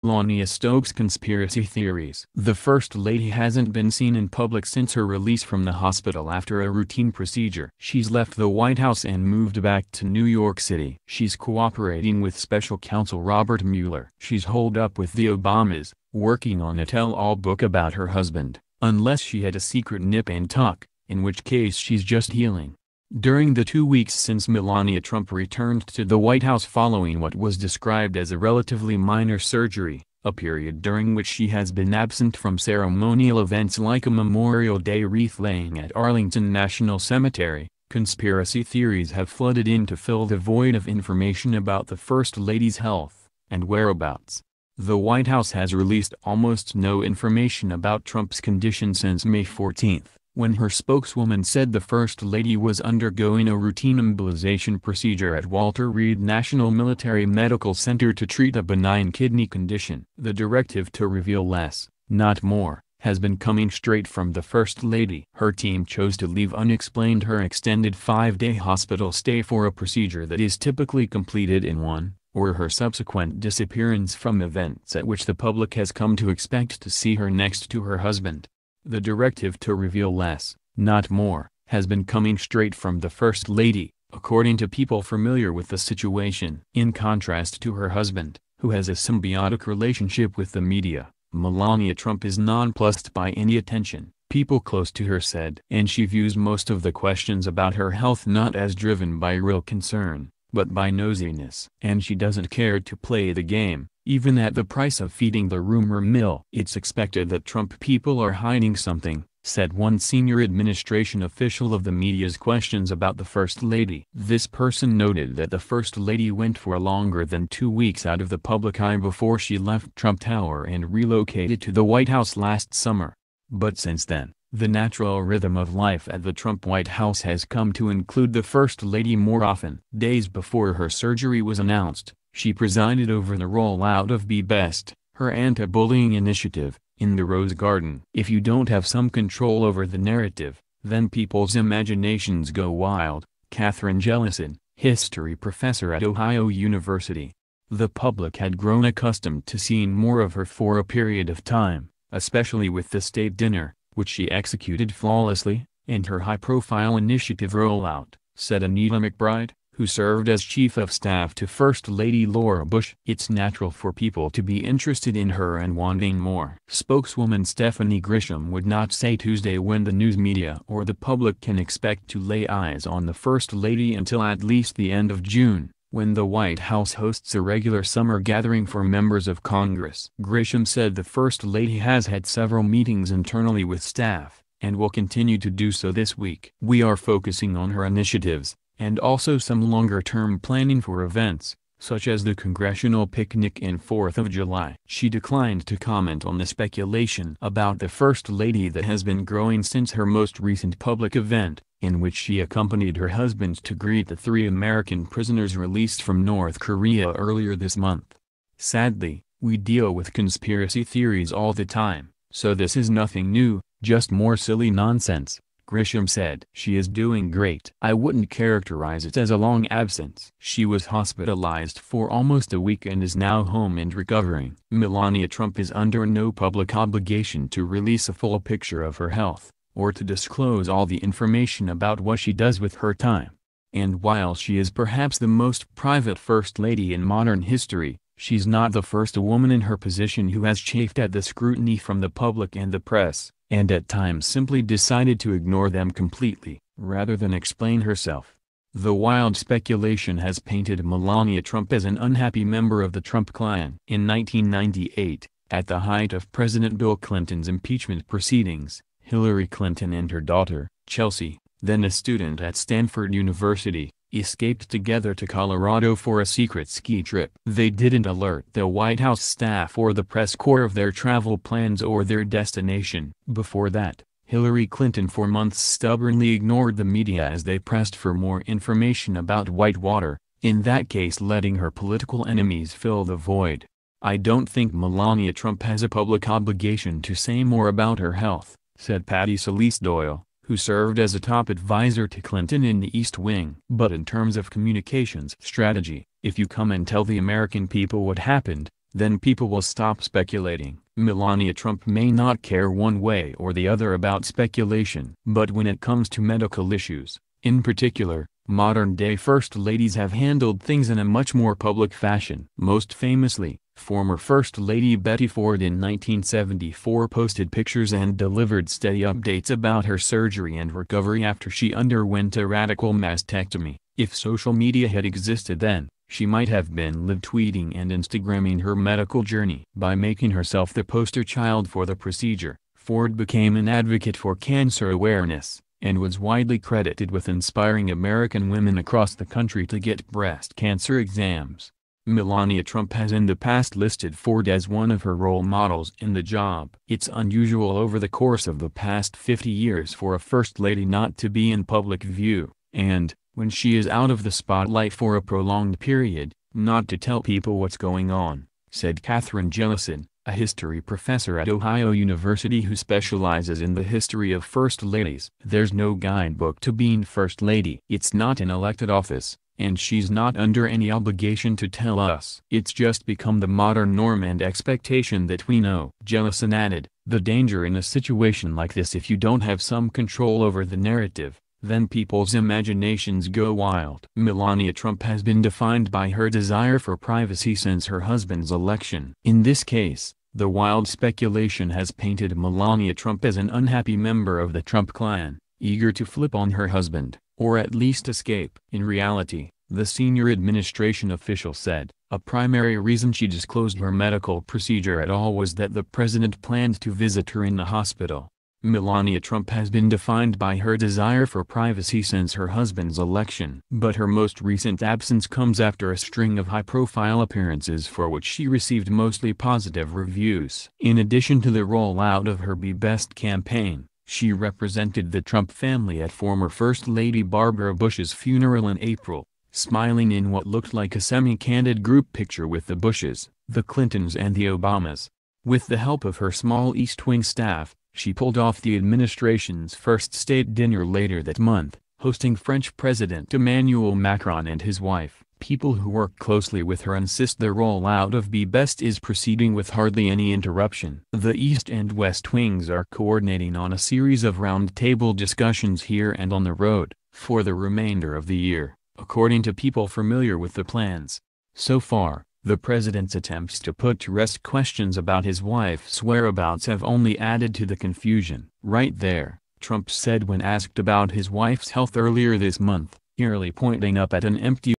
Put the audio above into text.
Melania Stokes conspiracy theories. The First Lady hasn't been seen in public since her release from the hospital after a routine procedure. She's left the White House and moved back to New York City. She's cooperating with special counsel Robert Mueller. She's holed up with the Obamas, working on a tell-all book about her husband, unless she had a secret nip and tuck, in which case she's just healing. During the 2 weeks since Melania Trump returned to the White House following what was described as a relatively minor surgery, a period during which she has been absent from ceremonial events like a Memorial Day wreath-laying at Arlington National Cemetery, conspiracy theories have flooded in to fill the void of information about the First Lady's health and whereabouts. The White House has released almost no information about Trump's condition since May 14, when her spokeswoman said the First Lady was undergoing a routine embolization procedure at Walter Reed National Military Medical Center to treat a benign kidney condition. The directive to reveal less, not more, has been coming straight from the First Lady. Her team chose to leave unexplained her extended 5-day hospital stay for a procedure that is typically completed in one, or her subsequent disappearance from events at which the public has come to expect to see her next to her husband. The directive to reveal less, not more, has been coming straight from the First Lady, according to people familiar with the situation. In contrast to her husband, who has a symbiotic relationship with the media, Melania Trump is nonplussed by any attention, people close to her said. And she views most of the questions about her health not as driven by real concern, but by nosiness. And she doesn't care to play the game, even at the price of feeding the rumor mill. It's expected that Trump people are hiding something, said one senior administration official of the media's questions about the First Lady. This person noted that the First Lady went for longer than 2 weeks out of the public eye before she left Trump Tower and relocated to the White House last summer. But since then, the natural rhythm of life at the Trump White House has come to include the First Lady more often. Days before her surgery was announced, she presided over the rollout of Be Best, her anti-bullying initiative, in the Rose Garden. If you don't have some control over the narrative, then people's imaginations go wild, Catherine Jellison, history professor at Ohio University. The public had grown accustomed to seeing more of her for a period of time, especially with the state dinner, which she executed flawlessly, and her high-profile initiative rollout, said Anita McBride, who served as chief of staff to First Lady Laura Bush. It's natural for people to be interested in her and wanting more. Spokeswoman Stephanie Grisham would not say Tuesday when the news media or the public can expect to lay eyes on the First Lady until at least the end of June, when the White House hosts a regular summer gathering for members of Congress. Grisham said the First Lady has had several meetings internally with staff, and will continue to do so this week. We are focusing on her initiatives, and also some longer-term planning for events, such as the congressional picnic and 4th of July. She declined to comment on the speculation about the First Lady that has been growing since her most recent public event, in which she accompanied her husband to greet the 3 American prisoners released from North Korea earlier this month. Sadly, we deal with conspiracy theories all the time, so this is nothing new, just more silly nonsense, Grisham said. She is doing great. I wouldn't characterize it as a long absence. She was hospitalized for almost a week and is now home and recovering. Melania Trump is under no public obligation to release a full picture of her health, or to disclose all the information about what she does with her time. And while she is perhaps the most private First Lady in modern history, she's not the first woman in her position who has chafed at the scrutiny from the public and the press, and at times simply decided to ignore them completely, rather than explain herself. The wild speculation has painted Melania Trump as an unhappy member of the Trump clan. In 1998, at the height of President Bill Clinton's impeachment proceedings, Hillary Clinton and her daughter, Chelsea, then a student at Stanford University, escaped together to Colorado for a secret ski trip. They didn't alert the White House staff or the press corps of their travel plans or their destination. Before that, Hillary Clinton for months stubbornly ignored the media as they pressed for more information about Whitewater, in that case letting her political enemies fill the void. I don't think Melania Trump has a public obligation to say more about her health, said Patty Celeste Doyle, who served as a top advisor to Clinton in the East Wing. But in terms of communications strategy, if you come and tell the American people what happened, then people will stop speculating. Melania Trump may not care one way or the other about speculation. But when it comes to medical issues, in particular, modern-day First Ladies have handled things in a much more public fashion. Most famously, former First Lady Betty Ford in 1974 posted pictures and delivered steady updates about her surgery and recovery after she underwent a radical mastectomy. If social media had existed then, she might have been live tweeting and Instagramming her medical journey. By making herself the poster child for the procedure, Ford became an advocate for cancer awareness, and was widely credited with inspiring American women across the country to get breast cancer exams. Melania Trump has in the past listed Ford as one of her role models in the job. It's unusual over the course of the past 50 years for a First Lady not to be in public view, and, when she is out of the spotlight for a prolonged period, not to tell people what's going on, said Catherine Jellison, a history professor at Ohio University who specializes in the history of First Ladies. There's no guidebook to being First Lady. It's not an elected office, and she's not under any obligation to tell us. It's just become the modern norm and expectation that we know. Jellison added, the danger in a situation like this, if you don't have some control over the narrative, then people's imaginations go wild. Melania Trump has been defined by her desire for privacy since her husband's election. In this case, the wild speculation has painted Melania Trump as an unhappy member of the Trump clan, eager to flip on her husband, or at least escape. In reality, the senior administration official said, a primary reason she disclosed her medical procedure at all was that the president planned to visit her in the hospital. Melania Trump has been defined by her desire for privacy since her husband's election. But her most recent absence comes after a string of high-profile appearances for which she received mostly positive reviews. In addition to the rollout of her Be Best campaign, she represented the Trump family at former First Lady Barbara Bush's funeral in April, smiling in what looked like a semi-candid group picture with the Bushes, the Clintons and the Obamas. With the help of her small East Wing staff, she pulled off the administration's first state dinner later that month, hosting French President Emmanuel Macron and his wife. People who work closely with her insist the rollout of Be Best is proceeding with hardly any interruption. The East and West Wings are coordinating on a series of roundtable discussions here and on the road, for the remainder of the year, according to people familiar with the plans. So far, the president's attempts to put to rest questions about his wife's whereabouts have only added to the confusion. Right there, Trump said when asked about his wife's health earlier this month, eerily pointing up at an empty